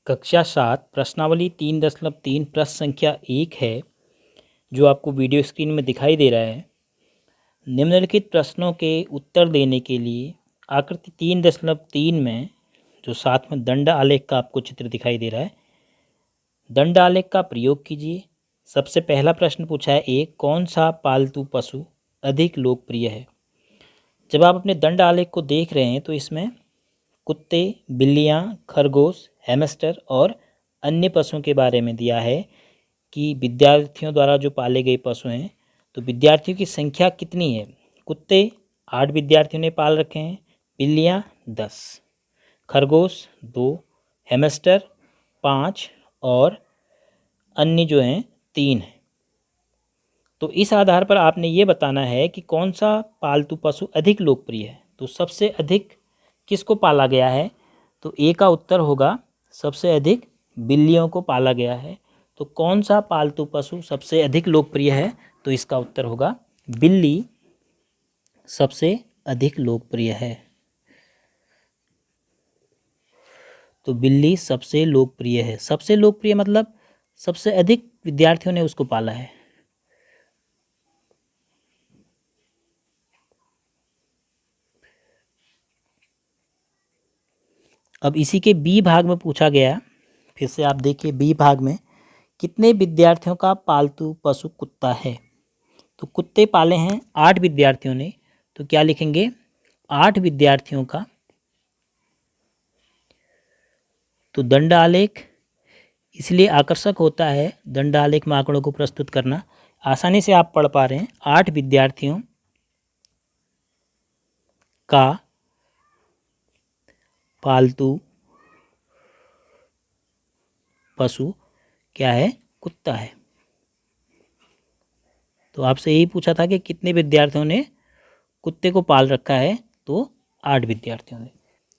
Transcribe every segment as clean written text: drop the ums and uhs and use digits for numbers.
कक्षा 7 प्रश्नावली 3.3 प्रश्न संख्या 1 है जो आपको वीडियो स्क्रीन में दिखाई दे रहा है। निम्नलिखित प्रश्नों के उत्तर देने के लिए आकृति 3.3 में जो साथ में दंड आलेख का आपको चित्र दिखाई दे रहा है, दंड आलेख का प्रयोग कीजिए। सबसे पहला प्रश्न पूछा है एक, कौन सा पालतू पशु अधिक लोकप्रिय है। जब आप अपने दंड आलेख को देख रहे हैं तो इसमें कुत्ते, बिल्लियाँ, खरगोश, हैमस्टर और अन्य पशुओं के बारे में दिया है कि विद्यार्थियों द्वारा जो पाले गए पशु हैं, तो विद्यार्थियों की संख्या कितनी है। कुत्ते 8 विद्यार्थियों ने पाल रखे हैं, बिल्लियाँ 10, खरगोश 2, हैमस्टर 5 और अन्य जो हैं 3 हैं। तो इस आधार पर आपने ये बताना है कि कौन सा पालतू पशु अधिक लोकप्रिय है। तो सबसे अधिक किसको पाला गया है, तो ए का उत्तर होगा सबसे अधिक बिल्लियों को पाला गया है। तो कौन सा पालतू पशु सबसे अधिक लोकप्रिय है, तो इसका उत्तर होगा बिल्ली सबसे अधिक लोकप्रिय है। तो बिल्ली सबसे लोकप्रिय है। सबसे लोकप्रिय मतलब सबसे अधिक विद्यार्थियों ने उसको पाला है। अब इसी के बी भाग में पूछा गया, फिर से आप देखिए बी भाग में कितने विद्यार्थियों का पालतू पशु कुत्ता है। तो कुत्ते पाले हैं 8 विद्यार्थियों ने, तो क्या लिखेंगे 8 विद्यार्थियों का। तो दंड आलेख इसलिए आकर्षक होता है, दंड आलेख में आंकड़ों को प्रस्तुत करना आसानी से आप पढ़ पा रहे हैं। 8 विद्यार्थियों का पालतू पशु क्या है, कुत्ता है। तो आपसे यही पूछा था कि कितने विद्यार्थियों ने कुत्ते को पाल रखा है, तो 8 विद्यार्थियों ने।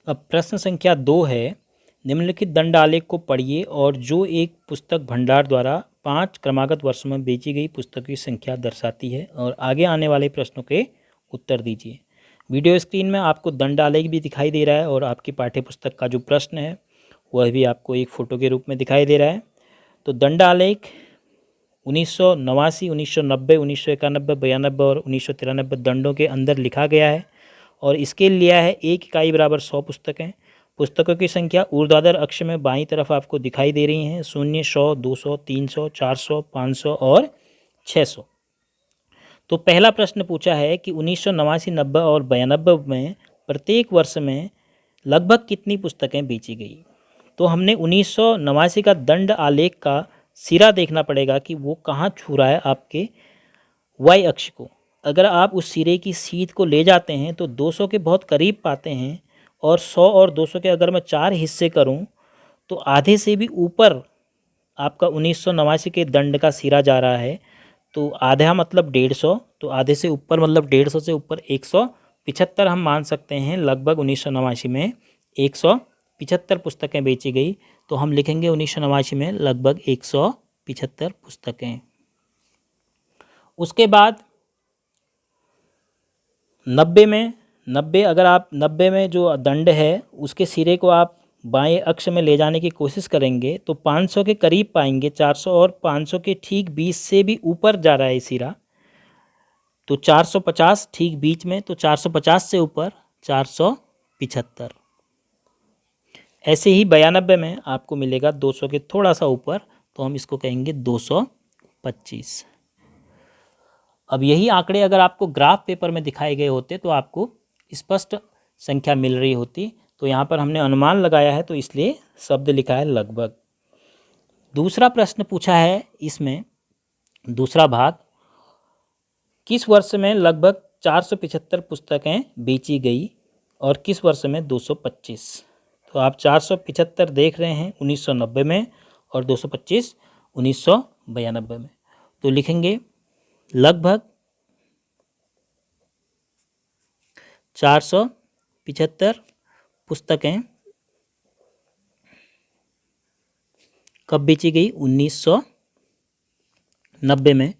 अब प्रश्न संख्या 2 है, निम्नलिखित दंड आलेख को पढ़िए और जो एक पुस्तक भंडार द्वारा 5 क्रमागत वर्षों में बेची गई पुस्तकों की संख्या दर्शाती है और आगे आने वाले प्रश्नों के उत्तर दीजिए। वीडियो स्क्रीन में आपको दंड आलेख भी दिखाई दे रहा है और आपकी पाठ्य पुस्तक का जो प्रश्न है वह भी आपको एक फ़ोटो के रूप में दिखाई दे रहा है। तो दंड आलेख 1989, 1990, 1991, 92 और 1993 दंडों के अंदर लिखा गया है और इसके लिया है 1 इकाई बराबर 100 पुस्तकें। पुस्तकों की संख्या ऊर्ध्वाधर अक्ष में बाईं तरफ आपको दिखाई दे रही हैं, 0, 100, 200, 300, 400, 500 और 600। तो पहला प्रश्न पूछा है कि 1989, 90 और 92 में प्रत्येक वर्ष में लगभग कितनी पुस्तकें बेची गई। तो हमने 1989 का दंड आलेख का सिरा देखना पड़ेगा कि वो कहाँ छू रहा है आपके वाई अक्ष को। अगर आप उस सिरे की सीध को ले जाते हैं तो 200 के बहुत करीब पाते हैं और 100 और 200 के अगर मैं 4 हिस्से करूं तो आधे से भी ऊपर आपका 1989 के दंड का सिरा जा रहा है। तो आधा मतलब 150, तो आधे से ऊपर मतलब 150 से ऊपर 175 हम मान सकते हैं। लगभग 1989 में 175 पुस्तकें बेची गई। तो हम लिखेंगे 1989 में लगभग 175 पुस्तकें। उसके बाद 90 अगर आप 90 में जो दंड है उसके सिरे को आप बाएं अक्ष में ले जाने की कोशिश करेंगे तो 500 के करीब पाएंगे। 400 और 500 के ठीक 20 से भी ऊपर जा रहा है सिरा, तो 450 ठीक बीच में, तो 450 से ऊपर 475। ऐसे ही 92 में आपको मिलेगा 200 के थोड़ा सा ऊपर, तो हम इसको कहेंगे 225। अब यही आंकड़े अगर आपको ग्राफ पेपर में दिखाए गए होते तो आपको स्पष्ट संख्या मिल रही होती। तो यहाँ पर हमने अनुमान लगाया है तो इसलिए शब्द लिखा है लगभग। दूसरा प्रश्न पूछा है, इसमें दूसरा भाग, किस वर्ष में लगभग 475 पुस्तकें बेची गई और किस वर्ष में 225। तो आप 475 देख रहे हैं 1990 में और 225 1992 में। तो लिखेंगे लगभग 475 पुस्तकें कब बेची गई, 1990 में,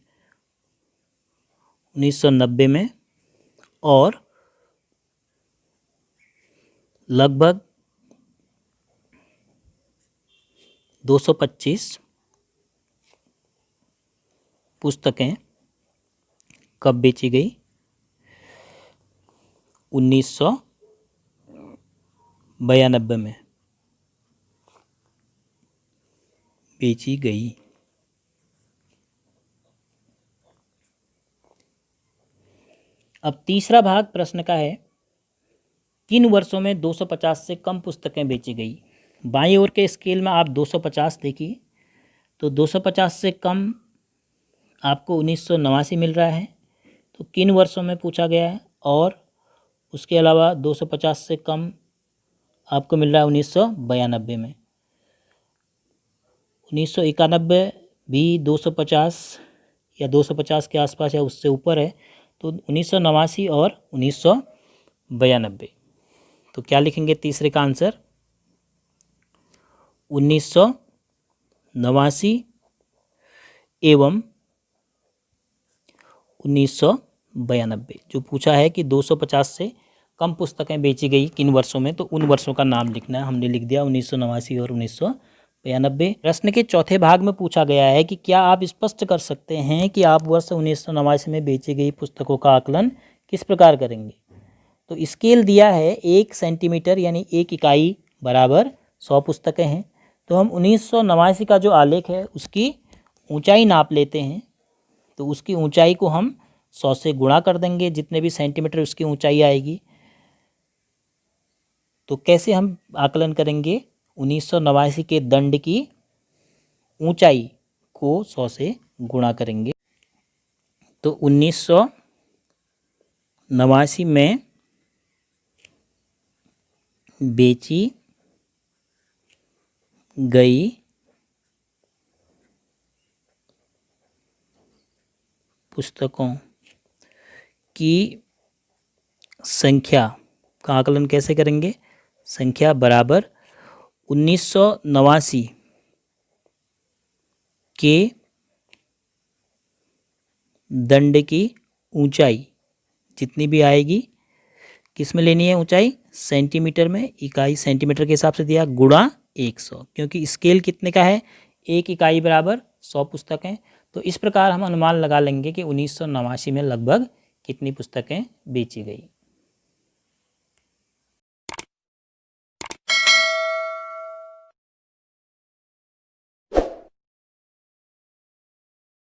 1990 में, और लगभग 225 पुस्तकें कब बेची गई? 1992 में बेची गई। अब तीसरा भाग प्रश्न का है, किन वर्षों में 250 से कम पुस्तकें बेची गई? बाईं ओर के स्केल में आप 250 देखिए, तो 250 से कम आपको 1989 मिल रहा है। तो किन वर्षों में पूछा गया है, और उसके अलावा 250 से कम आपको मिल रहा है 1992 में। 1991 भी 250 या 250 के आसपास या उससे ऊपर है, तो 1989 और 1992। तो क्या लिखेंगे तीसरे का आंसर? 1989 एवं 1992। जो पूछा है कि 250 से कम पुस्तकें बेची गई किन वर्षों में, तो उन वर्षों का नाम लिखना है। हमने लिख दिया 1989 और 1992। प्रश्न के चौथे भाग में पूछा गया है कि क्या आप स्पष्ट कर सकते हैं कि आप वर्ष 1989 में बेची गई पुस्तकों का आकलन किस प्रकार करेंगे? तो स्केल दिया है 1 सेंटीमीटर यानी 1 इकाई बराबर 100 पुस्तकें हैं। तो हम 1989 का जो आलेख है उसकी ऊंचाई नाप लेते हैं। तो उसकी ऊंचाई को हम 100 से गुणा कर देंगे, जितने भी सेंटीमीटर उसकी ऊंचाई आएगी। तो कैसे हम आकलन करेंगे? 1989 के दंड की ऊंचाई को 100 से गुणा करेंगे। तो 1989 में बेची गई पुस्तकों की संख्या का आकलन कैसे करेंगे? संख्या बराबर 1989 के दंड की ऊंचाई जितनी भी आएगी, किस में लेनी है ऊंचाई? सेंटीमीटर में। इकाई सेंटीमीटर के हिसाब से दिया, गुणा 100, क्योंकि स्केल कितने का है? 1 इकाई बराबर 100 पुस्तकें। तो इस प्रकार हम अनुमान लगा लेंगे कि 1989 में लगभग कितनी पुस्तकें बेची गई।